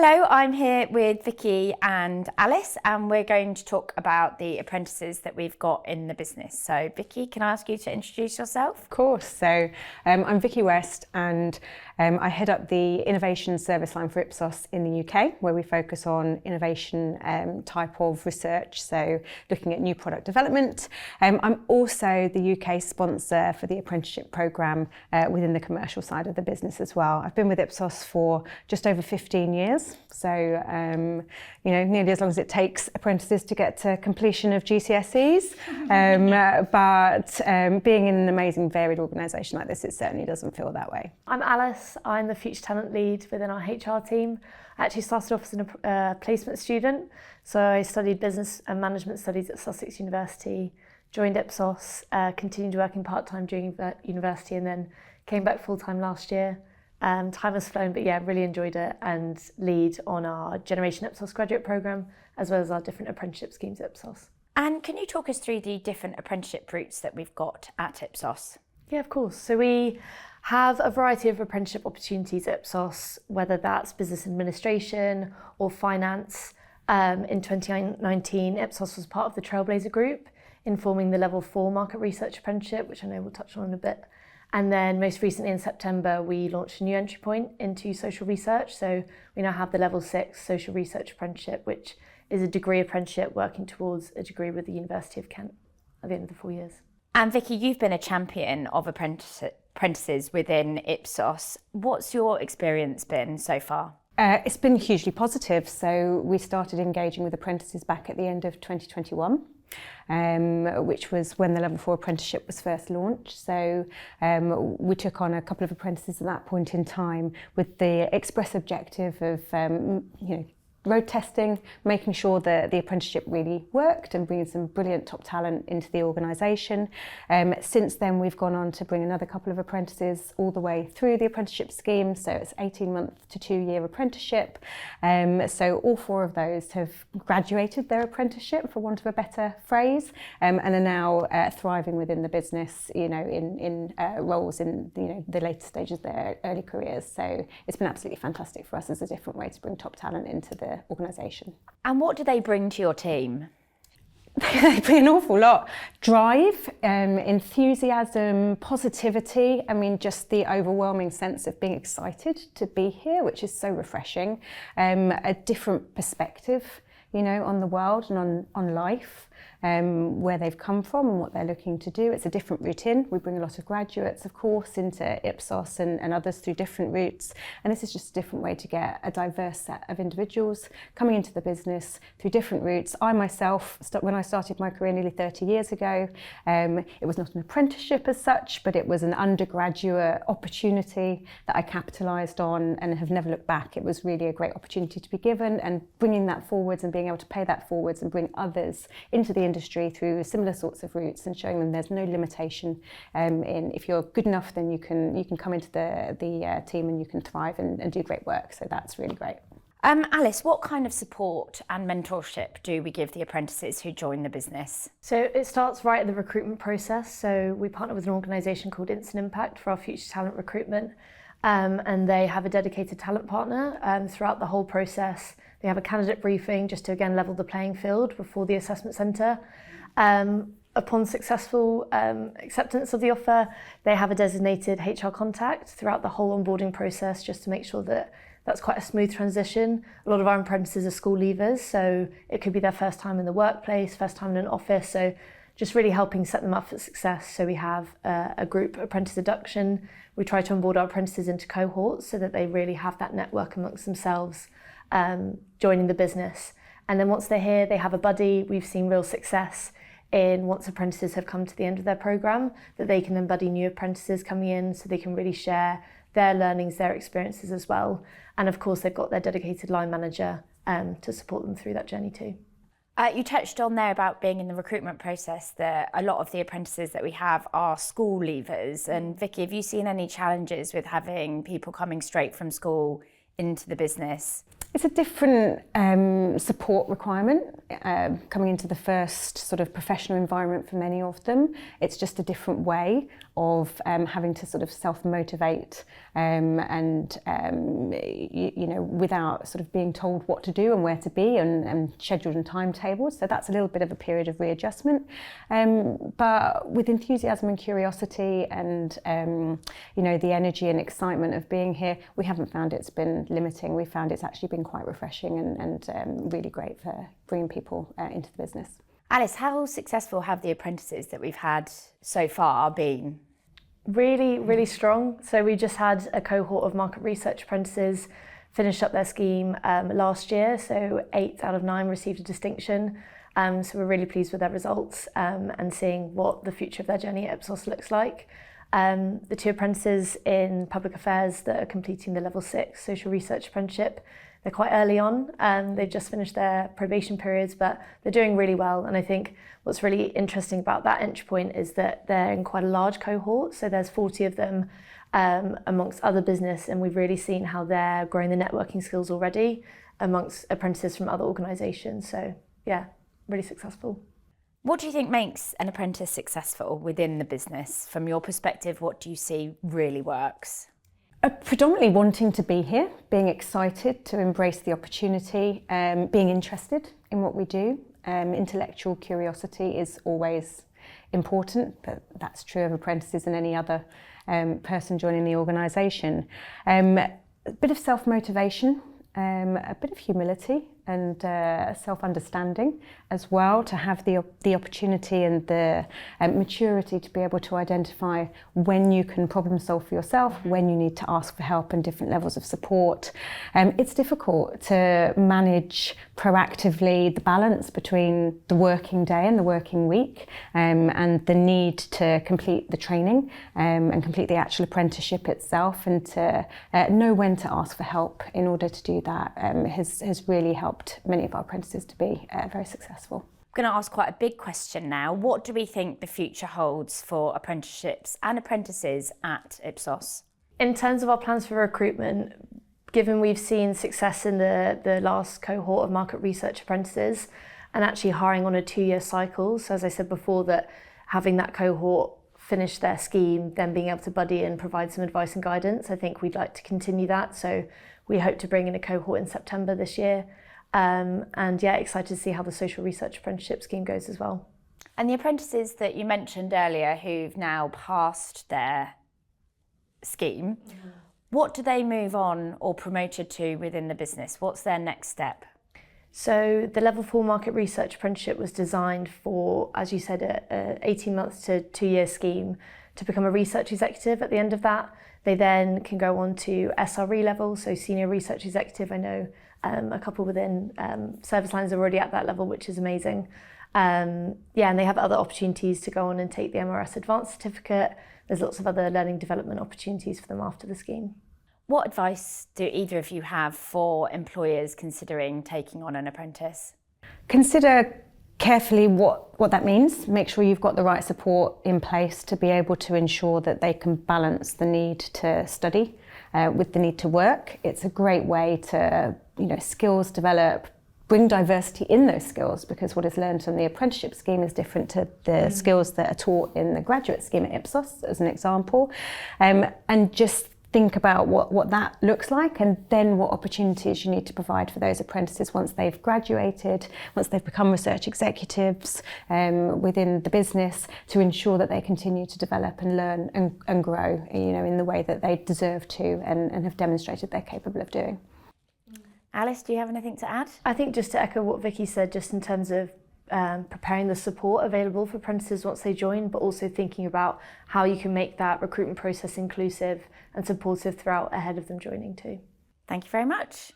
Hello, I'm here with Vicky and Alice, and we're going to talk about the apprentices that we've got in the business. So Vicky, can I ask you to introduce yourself? Of course. So I'm Vicky West, and I head up the innovation service line for Ipsos in the UK, where we focus on innovation type of research, so looking at new product development. I'm also the UK sponsor for the apprenticeship programme within the commercial side of the business as well. I've been with Ipsos for just over 15 years. So, nearly as long as it takes apprentices to get to completion of GCSEs. But being in an amazing varied organisation like this, it certainly doesn't feel that way. I'm Alice. I'm the Future Talent Lead within our HR team. I actually started off as a placement student. So I studied Business and Management Studies at Sussex University, joined Ipsos, continued working part-time during university, and then came back full-time last year. Time has flown, but yeah, really enjoyed it, and lead on our Generation Ipsos graduate programme, as well as our different apprenticeship schemes at Ipsos. And can you talk us through the different apprenticeship routes that we've got at Ipsos? Yeah, of course. So we have a variety of apprenticeship opportunities at Ipsos, whether that's business administration or finance. In 2019, Ipsos was part of the Trailblazer Group in forming the Level 4 Market Research Apprenticeship, which I know we'll touch on in a bit. And then most recently in September, we launched a new entry point into social research. So we now have the Level 6 Social Research Apprenticeship, which is a degree apprenticeship working towards a degree with the University of Kent at the end of the 4 years. And Vicky, you've been a champion of apprentices within Ipsos. What's your experience been so far? It's been hugely positive. So we started engaging with apprentices back at the end of 2021. Which was when the Level 4 apprenticeship was first launched. So we took on a couple of apprentices at that point in time with the express objective of road testing, making sure that the apprenticeship really worked and bringing some brilliant top talent into the organisation. Since then, we've gone on to bring another couple of apprentices all the way through the apprenticeship scheme. So it's 18-month to 2-year apprenticeship. So all 4 of those have graduated their apprenticeship, for want of a better phrase, and are now thriving within the business, in roles in the later stages of their early careers. So it's been absolutely fantastic for us as a different way to bring top talent into the organisation. And what do they bring to your team? They bring an awful lot. Drive, enthusiasm, positivity. I mean, just the overwhelming sense of being excited to be here, which is so refreshing. A different perspective, on the world and on life. Where they've come from and what they're looking to do. It's a different route in. We bring a lot of graduates, of course, into Ipsos and others through different routes. And this is just a different way to get a diverse set of individuals coming into the business through different routes. I myself, when I started my career nearly 30 years ago, it was not an apprenticeship as such, but it was an undergraduate opportunity that I capitalised on and have never looked back. It was really a great opportunity to be given, and bringing that forwards and being able to pay that forwards and bring others into the industry through similar sorts of routes, and showing them there's no limitation in if you're good enough, then you can come into the team and you can thrive and do great work. So that's really great. Alice, what kind of support and mentorship do we give the apprentices who join the business? So it starts right at the recruitment process. So we partner with an organisation called Instant Impact for our future talent recruitment, and they have a dedicated talent partner throughout the whole process. They have a candidate briefing just to, again, level the playing field before the assessment centre. Upon successful acceptance of the offer, they have a designated HR contact throughout the whole onboarding process, just to make sure that that's quite a smooth transition. A lot of our apprentices are school leavers, so it could be their first time in the workplace, first time in an office, so just really helping set them up for success. So we have a group apprentice induction. We try to onboard our apprentices into cohorts so that they really have that network amongst themselves, joining the business. And then once they're here, they have a buddy. We've seen real success in, once apprentices have come to the end of their programme, that they can then buddy new apprentices coming in, so they can really share their learnings, their experiences as well. And of course, they've got their dedicated line manager to support them through that journey too. You touched on there about being in the recruitment process, that a lot of the apprentices that we have are school leavers. And Vicky, have you seen any challenges with having people coming straight from school into the business? It's a different support requirement coming into the first sort of professional environment for many of them. It's just a different way of having to sort of self-motivate and you know, without sort of being told what to do and where to be and scheduled and timetables. So that's a little bit of a period of readjustment. But with enthusiasm and curiosity and you know, the energy and excitement of being here, we haven't found it's been limiting. We found it's actually been quite refreshing and really great for bringing people into the business. Alice, how successful have the apprentices that we've had so far been? Really, really strong. So we just had a cohort of market research apprentices finish up their scheme last year. So 8 out of 9 received a distinction. So we're really pleased with their results and seeing what the future of their journey at Ipsos looks like. The 2 apprentices in public affairs that are completing the level 6 social research apprenticeship, they're quite early on. They've just finished their probation periods, but they're doing really well. And I think what's really interesting about that entry point is that they're in quite a large cohort. So there's 40 of them amongst other business, and we've really seen how they're growing the networking skills already amongst apprentices from other organisations. So yeah, really successful. What do you think makes an apprentice successful within the business? From your perspective, what do you see really works? Predominantly wanting to be here, being excited to embrace the opportunity, being interested in what we do. Intellectual curiosity is always important, but that's true of apprentices and any other person joining the organisation. A bit of self-motivation, a bit of humility and self-understanding as well, to have the opportunity and the maturity to be able to identify when you can problem solve for yourself, when you need to ask for help and different levels of support. It's difficult to manage proactively the balance between the working day and the working week and the need to complete the training and complete the actual apprenticeship itself, and to know when to ask for help in order to do that has really helped many of our apprentices to be very successful. I'm going to ask quite a big question now. What do we think the future holds for apprenticeships and apprentices at Ipsos? In terms of our plans for recruitment, given we've seen success in the last cohort of market research apprentices and actually hiring on a 2-year cycle, so as I said before, that having that cohort finish their scheme, then being able to buddy and provide some advice and guidance, I think we'd like to continue that. So we hope to bring in a cohort in September this year. And yeah, excited to see how the social research apprenticeship scheme goes as well. And the apprentices that you mentioned earlier who've now passed their scheme, what do they move on or promoted to within the business? What's their next step? So the level 4 market research apprenticeship was designed for, as you said, a 18 months to 2-year scheme to become a research executive. At the end of that, they then can go on to SRE level, so senior research executive. I know a couple within service lines are already at that level, which is amazing. And they have other opportunities to go on and take the MRS Advanced Certificate. There's lots of other learning development opportunities for them after the scheme. What advice do either of you have for employers considering taking on an apprentice? Consider carefully what that means. Make sure you've got the right support in place to be able to ensure that they can balance the need to study with the need to work. It's a great way to, skills develop, bring diversity in those skills, because what is learned on the apprenticeship scheme is different to the skills that are taught in the graduate scheme at Ipsos, as an example. And just think about what that looks like, and then what opportunities you need to provide for those apprentices once they've graduated, once they've become research executives within the business, to ensure that they continue to develop and learn and grow, in the way that they deserve to and have demonstrated they're capable of doing. Alice, do you have anything to add? I think just to echo what Vicky said, just in terms of preparing the support available for apprentices once they join, but also thinking about how you can make that recruitment process inclusive and supportive throughout ahead of them joining too. Thank you very much.